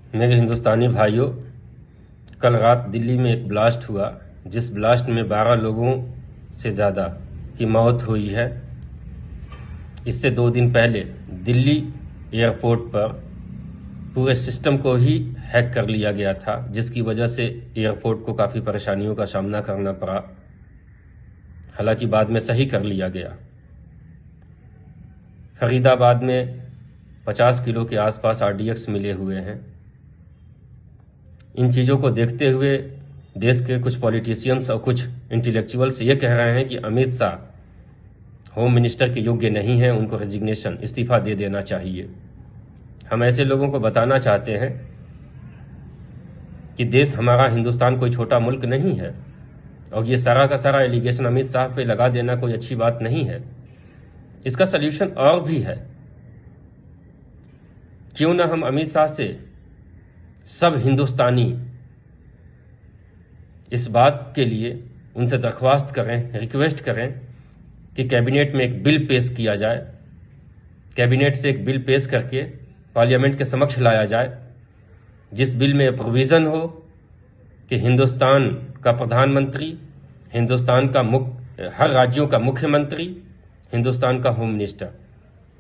मेरे हिंदुस्तानी भाइयों, कल रात दिल्ली में एक ब्लास्ट हुआ जिस ब्लास्ट में 12 लोगों से ज़्यादा की मौत हुई है। इससे 2 दिन पहले दिल्ली एयरपोर्ट पर पूरे सिस्टम को ही हैक कर लिया गया था, जिसकी वजह से एयरपोर्ट को काफ़ी परेशानियों का सामना करना पड़ा। हालांकि बाद में सही कर लिया गया। फरीदाबाद में 50 किलो के आसपास आरडीएक्स मिले हुए हैं। इन चीज़ों को देखते हुए देश के कुछ पॉलिटिशियंस और कुछ इंटेलेक्चुअल्स ये कह रहे हैं कि अमित शाह होम मिनिस्टर के योग्य नहीं है, उनको रेजिग्नेशन इस्तीफा दे देना चाहिए। हम ऐसे लोगों को बताना चाहते हैं कि देश हमारा हिंदुस्तान कोई छोटा मुल्क नहीं है और ये सारा का सारा एलिगेशन अमित शाह पे लगा देना कोई अच्छी बात नहीं है। इसका सल्यूशन और भी है। क्यों ना हम अमित शाह से सब हिंदुस्तानी इस बात के लिए उनसे दरख्वास्त करें, रिक्वेस्ट करें कि कैबिनेट में एक बिल पेश किया जाए। कैबिनेट से एक बिल पेश करके पार्लियामेंट के समक्ष लाया जाए, जिस बिल में प्रोविजन हो कि हिंदुस्तान का प्रधानमंत्री, हिंदुस्तान का हर राज्यों का मुख्यमंत्री, हिंदुस्तान का होम मिनिस्टर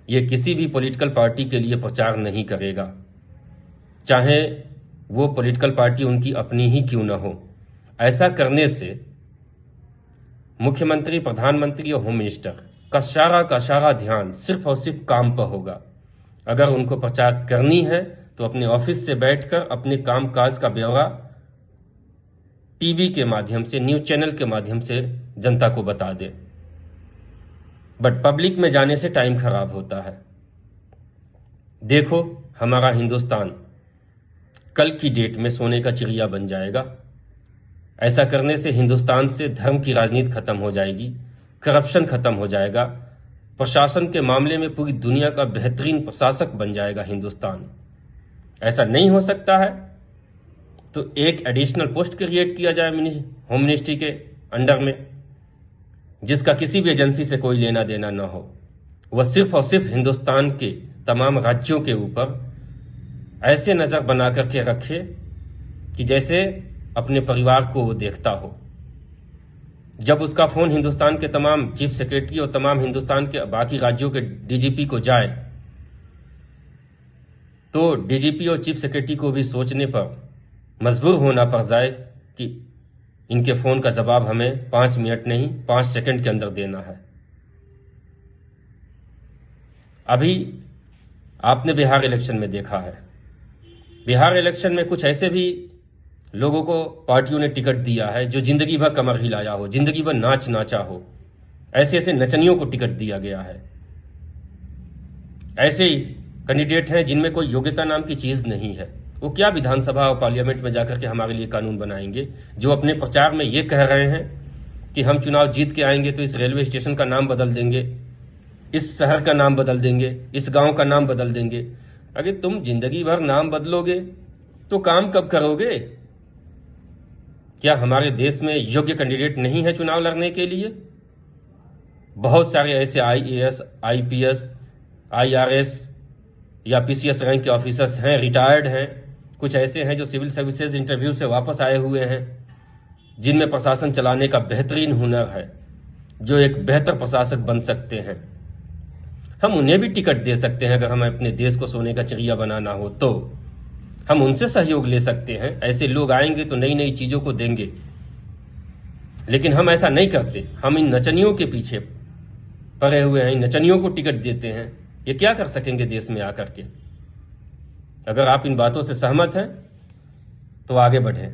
ये किसी भी पॉलिटिकल पार्टी के लिए प्रचार नहीं करेगा, चाहे वो पॉलिटिकल पार्टी उनकी अपनी ही क्यों न हो। ऐसा करने से मुख्यमंत्री, प्रधानमंत्री और होम मिनिस्टर का सारा ध्यान सिर्फ और सिर्फ काम पर होगा। अगर उनको प्रचार करनी है तो अपने ऑफिस से बैठकर अपने कामकाज का ब्यौरा टीवी के माध्यम से, न्यूज चैनल के माध्यम से जनता को बता दे। बट पब्लिक में जाने से टाइम खराब होता है। देखो, हमारा हिंदुस्तान कल की डेट में सोने का चिड़िया बन जाएगा। ऐसा करने से हिंदुस्तान से धर्म की राजनीति खत्म हो जाएगी, करप्शन खत्म हो जाएगा, प्रशासन के मामले में पूरी दुनिया का बेहतरीन प्रशासक बन जाएगा हिंदुस्तान। ऐसा नहीं हो सकता है तो एक एडिशनल पोस्ट क्रिएट किया जाए होम मिनिस्ट्री के अंडर में, जिसका किसी भी एजेंसी से कोई लेना देना न हो। वह सिर्फ और सिर्फ हिंदुस्तान के तमाम राज्यों के ऊपर ऐसे नजर बना करके रखे कि जैसे अपने परिवार को वो देखता हो। जब उसका फोन हिंदुस्तान के तमाम चीफ सेक्रेटरी और तमाम हिंदुस्तान के बाकी राज्यों के डीजीपी को जाए तो डीजीपी और चीफ सेक्रेटरी को भी सोचने पर मजबूर होना पड़ जाए कि इनके फोन का जवाब हमें 5 मिनट नहीं 5 सेकंड के अंदर देना है। अभी आपने बिहार इलेक्शन में देखा है, बिहार इलेक्शन में कुछ ऐसे भी लोगों को पार्टियों ने टिकट दिया है जो जिंदगी भर कमर हिलाया हो, जिंदगी भर नाच नाचा हो। ऐसे ऐसे नचनियों को टिकट दिया गया है। ऐसे ही कैंडिडेट हैं जिनमें कोई योग्यता नाम की चीज नहीं है। वो क्या विधानसभा और पार्लियामेंट में जाकर के हमारे लिए कानून बनाएंगे, जो अपने प्रचार में ये कह रहे हैं कि हम चुनाव जीत के आएंगे तो इस रेलवे स्टेशन का नाम बदल देंगे, इस शहर का नाम बदल देंगे, इस गांव का नाम बदल देंगे। अगर तुम जिंदगी भर नाम बदलोगे तो काम कब करोगे? क्या हमारे देश में योग्य कैंडिडेट नहीं है चुनाव लड़ने के लिए? बहुत सारे ऐसे आईएएस, आईपीएस, आईआरएस या पीसीएस रैंक के ऑफिसर्स हैं, रिटायर्ड हैं। कुछ ऐसे हैं जो सिविल सर्विसेज इंटरव्यू से वापस आए हुए हैं, जिनमें प्रशासन चलाने का बेहतरीन हुनर है, जो एक बेहतर प्रशासक बन सकते हैं। हम उन्हें भी टिकट दे सकते हैं। अगर हमें अपने देश को सोने का चिड़िया बनाना हो तो हम उनसे सहयोग ले सकते हैं। ऐसे लोग आएंगे तो नई नई चीजों को देंगे, लेकिन हम ऐसा नहीं करते। हम इन नचनियों के पीछे पड़े हुए हैं, इन नचनियों को टिकट देते हैं। ये क्या कर सकेंगे देश में आकर के? अगर आप इन बातों से सहमत हैं तो आगे बढ़ें।